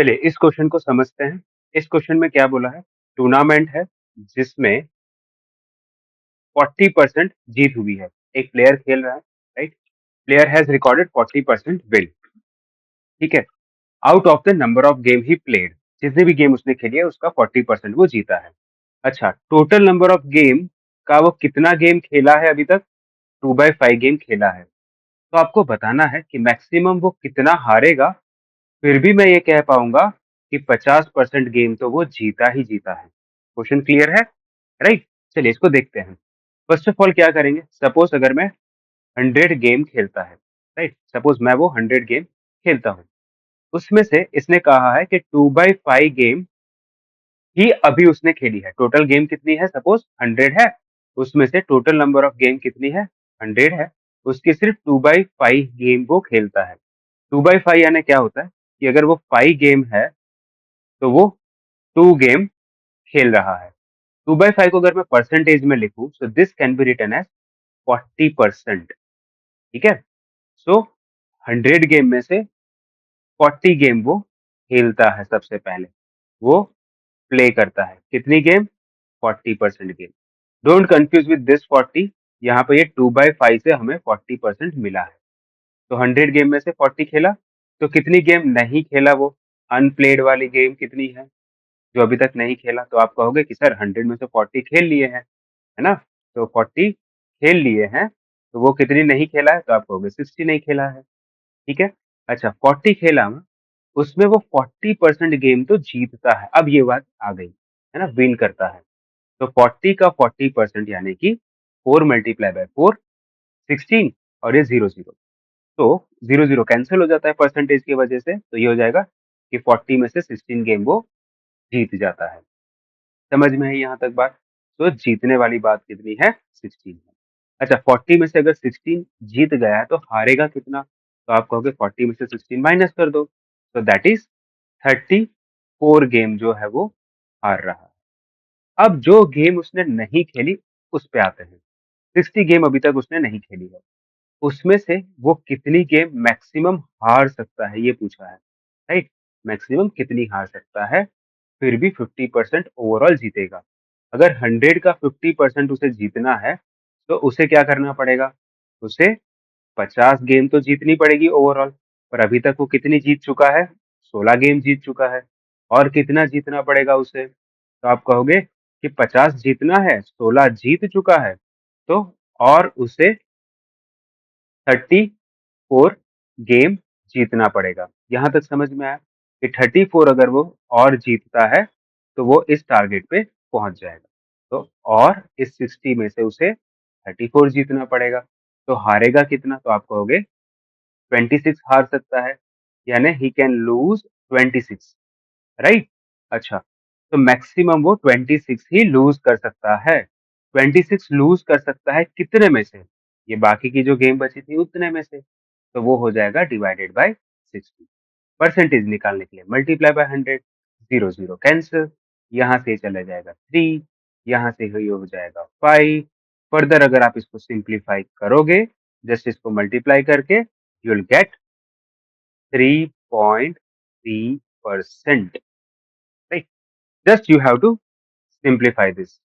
चलिए इस क्वेश्चन को समझते हैं। इस क्वेश्चन में क्या बोला है, टूर्नामेंट है जिसमें 40% जीत हुई है। एक प्लेयर खेल रहा है, right. Player has recorded 40% win, ठीक है। Out of the number of game he played, जितने भी गेम उसने खेली है उसका 40% वो जीता है। अच्छा, टोटल नंबर ऑफ गेम का वो कितना गेम खेला है अभी तक, 2/5 गेम खेला है। तो आपको बताना है कि मैक्सिमम वो कितना हारेगा, फिर भी मैं ये कह पाऊंगा कि 50% गेम तो वो जीता ही जीता है। क्वेश्चन क्लियर है, राइट। चलिए इसको देखते हैं। फर्स्ट ऑफ ऑल क्या करेंगे, सपोज अगर मैं 100 गेम खेलता है, राइट। सपोज मैं वो 100 गेम खेलता हूँ, उसमें से इसने कहा है कि 2/5 गेम ही अभी उसने खेली है। टोटल गेम कितनी है, सपोज 100 है, उसमें से टोटल नंबर ऑफ गेम कितनी है, 100 है। उसकी सिर्फ 2/5 गेम वो खेलता है। 2/5 यानी क्या होता है कि अगर वो 5 गेम है तो वो 2 गेम खेल रहा है। 2/5 को अगर मैं परसेंटेज में लिखूं, so this can be written as 40%, ठीक है। सो 100 गेम में से 40 गेम वो खेलता है। सबसे पहले वो प्ले करता है कितनी game, 40% game. Don't confuse with this 40, यहाँ पे ये 2/5 से हमें 40% मिला है। तो 100 गेम में से 40 खेला, तो कितनी गेम नहीं खेला वो, अनप्लेड वाली गेम कितनी है जो अभी तक नहीं खेला। तो आप कहोगे कि सर 100 में से 40 खेल लिए हैं, है ना। तो 40 खेल लिए हैं, तो वो कितनी नहीं खेला है, तो आप कहोगे 60 नहीं खेला है, ठीक है। अच्छा, 40 खेला मैं, उसमें वो 40% गेम तो जीतता है। अब ये बात आ गई, है ना, विन करता है। तो 40 का 40% यानी कि 4 मल्टीप्लाई बाय 4, 16, और ये 0 0, तो 0 0 कैंसिल हो जाता है परसेंटेज की वजह से। तो ये हो जाएगा कि 40 में से 16 गेम वो जीत जाता है। समझ में है यहाँ तक बात। तो जीतने वाली बात कितनी है, 16 है। अच्छा, 40 में से अगर 16 जीत गया है तो हारेगा कितना, तो आप कहोगे 40 में से 16 माइनस कर दो, तो दैट इज 34 गेम जो है वो हार रहा है। अब जो गेम उसने नहीं खेली उस पे आते हैं। 60 गेम अभी तक उसने नहीं खेली है, उसमें से वो कितनी गेम मैक्सिमम हार सकता है, ये पूछा है, राइट। मैक्सिमम कितनी हार सकता है, फिर भी 50% ओवरऑल जीतेगा। अगर 100 का 50% उसे जीतना है, तो उसे क्या करना पड़ेगा, उसे 50 गेम तो जीतनी पड़ेगी ओवरऑल। पर अभी तक वो कितनी जीत चुका है, 16 गेम जीत चुका है। और कितना जीतना पड़ेगा उसे, तो आप कहोगे कि 50 जीतना है, 16 जीत चुका है, तो और उसे 34 गेम जीतना पड़ेगा। यहाँ तक समझ में आया कि 34 अगर वो और जीतता है तो वो इस टारगेट पे पहुंच जाएगा। तो और इस 60 में से उसे 34 जीतना पड़ेगा। तो हारेगा कितना, तो आप कहोगे 26 हार सकता है, यानी ही कैन लूज 26, राइट। अच्छा, तो मैक्सिमम वो 26 ही लूज कर सकता है। 26 लूज कर सकता है कितने में से, ये बाकी की जो गेम बची थी उतने में से। तो वो हो जाएगा डिवाइडेड बाय 60। परसेंटेज निकालने के लिए मल्टीप्लाई बाय 100, 0 0 कैंसिल, यहाँ से चला जाएगा 3, यहाँ से ये हो जाएगा 5। फर्दर अगर आप इसको सिंप्लीफाई करोगे, जस्ट इसको मल्टीप्लाई करके, you will get 3.3%, right? Just you have to simplify this.